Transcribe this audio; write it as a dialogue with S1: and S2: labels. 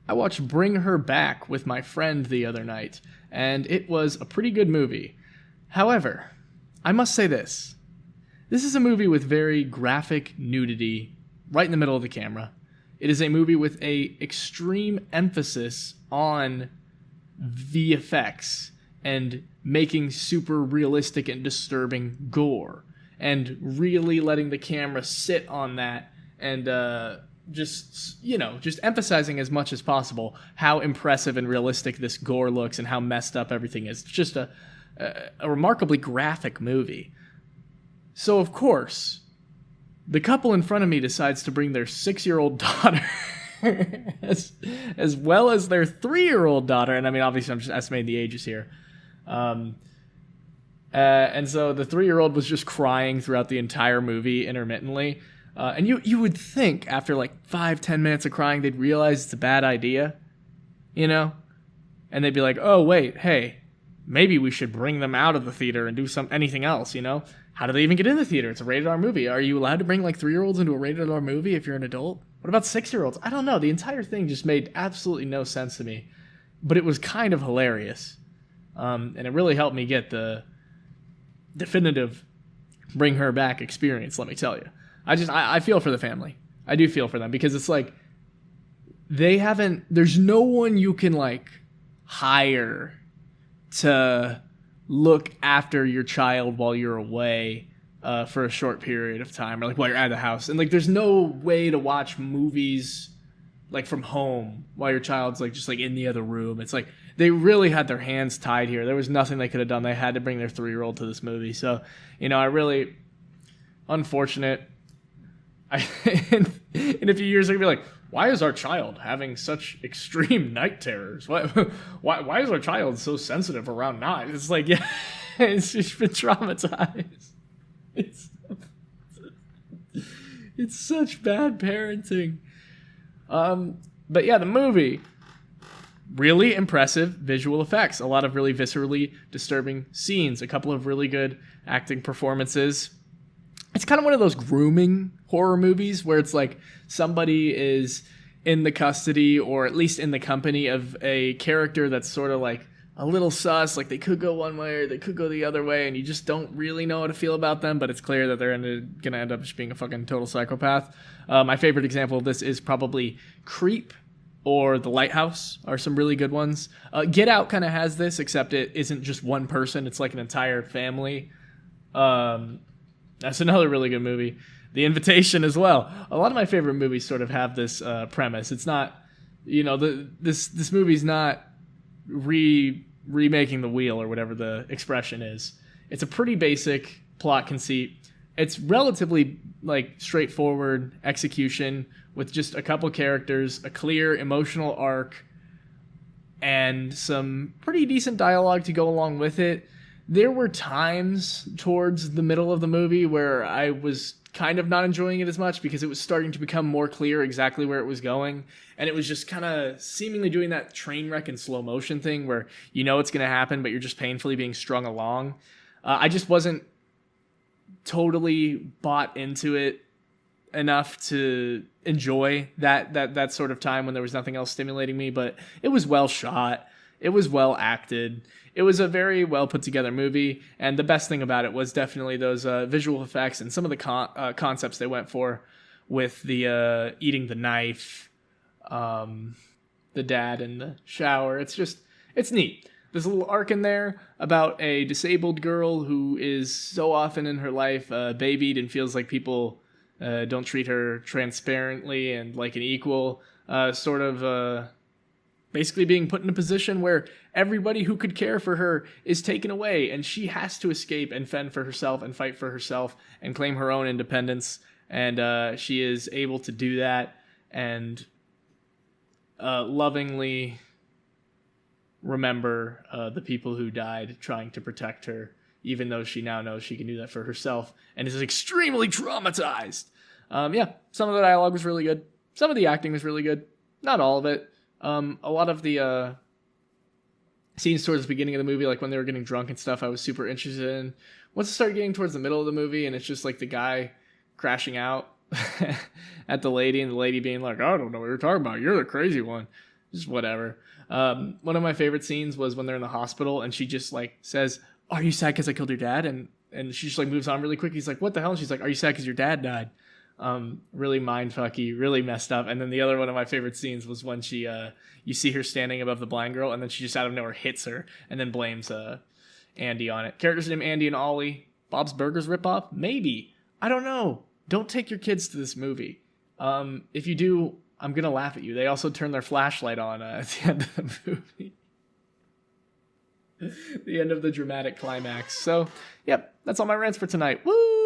S1: I watched Bring Her Back with my friend the other night, and it was a pretty good movie. However, I must say this. This is a movie with very graphic nudity right in the middle of the camera. It is a movie with a extreme emphasis on VFX and making super realistic and disturbing gore, and really letting the camera sit on that, and just emphasizing as much as possible how impressive and realistic this gore looks and how messed up everything is. It's just a remarkably graphic movie. So, of course, the couple in front of me decides to bring their 6-year-old daughter as well as their 3-year-old daughter. And I mean, obviously, I'm just estimating the ages here. And so the 3-year-old was just crying throughout the entire movie intermittently. And you would think after like 5-10 minutes of crying, they'd realize it's a bad idea, you know? And they'd be like, oh, wait, hey, maybe we should bring them out of the theater and do anything else, you know? How do they even get in the theater? It's a rated R movie. Are you allowed to bring like 3-year-olds into a rated R movie if you're an adult? What about 6-year-olds? I don't know. The entire thing just made absolutely no sense to me. But it was kind of hilarious. And it really helped me get the definitive Bring Her Back experience, let me tell you. I feel for the family. I do feel for them, because it's like there's no one you can like hire to look after your child while you're away for a short period of time, or like while you're out of the house. And like there's no way to watch movies like from home while your child's like just like in the other room. It's like they really had their hands tied here. There was nothing they could have done. They had to bring their 3-year-old to this movie. So, I really, unfortunate. In a few years, they're going to be like, why is our child having such extreme night terrors? Why is our child so sensitive around night? It's like, yeah, it's just been traumatized. It's such bad parenting. But yeah, the movie, really impressive visual effects. A lot of really viscerally disturbing scenes. A couple of really good acting performances. It's kind of one of those grooming horror movies where it's like somebody is in the custody, or at least in the company of a character that's sort of like a little sus, like they could go one way or they could go the other way, and you just don't really know how to feel about them, but it's clear that they're going to end up just being a fucking total psychopath. My favorite example of this is probably Creep or The Lighthouse are some really good ones. Get Out kind of has this, except it isn't just one person, it's like an entire family. That's another really good movie. The Invitation as well. A lot of my favorite movies sort of have this premise. It's not, this movie's not remaking the wheel or whatever the expression is. It's a pretty basic plot conceit. It's relatively like straightforward execution with just a couple characters, a clear emotional arc, and some pretty decent dialogue to go along with it. There were times towards the middle of the movie where I was kind of not enjoying it as much because it was starting to become more clear exactly where it was going. And it was just kind of seemingly doing that train wreck in slow motion thing where you know it's going to happen, but you're just painfully being strung along. I just wasn't totally bought into it enough to enjoy that sort of time when there was nothing else stimulating me. But it was well shot. It was well acted. It was a very well put together movie, and the best thing about it was definitely those visual effects and some of the concepts they went for with the eating the knife, the dad in the shower. It's neat. There's a little arc in there about a disabled girl who is so often in her life babied and feels like people don't treat her transparently and like an equal, basically being put in a position where everybody who could care for her is taken away, and she has to escape and fend for herself and fight for herself and claim her own independence. And she is able to do that and lovingly remember the people who died trying to protect her, even though she now knows she can do that for herself and is extremely traumatized. Some of the dialogue was really good. Some of the acting was really good. Not all of it. A lot of the scenes towards the beginning of the movie, like when they were getting drunk and stuff, I was super interested in. Once it started getting towards the middle of the movie and it's just like the guy crashing out at the lady and the lady being like, I don't know what you're talking about. You're the crazy one. just whatever. One of my favorite scenes was when they're in the hospital and she just like says, "Are you sad because I killed your dad?" And she just like moves on really quick. He's like, "What the hell?" And she's like, "Are you sad because your dad died?" Really mindfucky, really messed up. And then the other one of my favorite scenes was when she you see her standing above the blind girl and then she just out of nowhere hits her and then blames Andy on it. Characters named Andy and Ollie. Bob's Burgers ripoff? Maybe. I don't know. Don't take your kids to this movie. If you do, I'm gonna laugh at you. They also turn their flashlight on at the end of the movie. The end of the dramatic climax. So, yep, that's all my rants for tonight. Woo!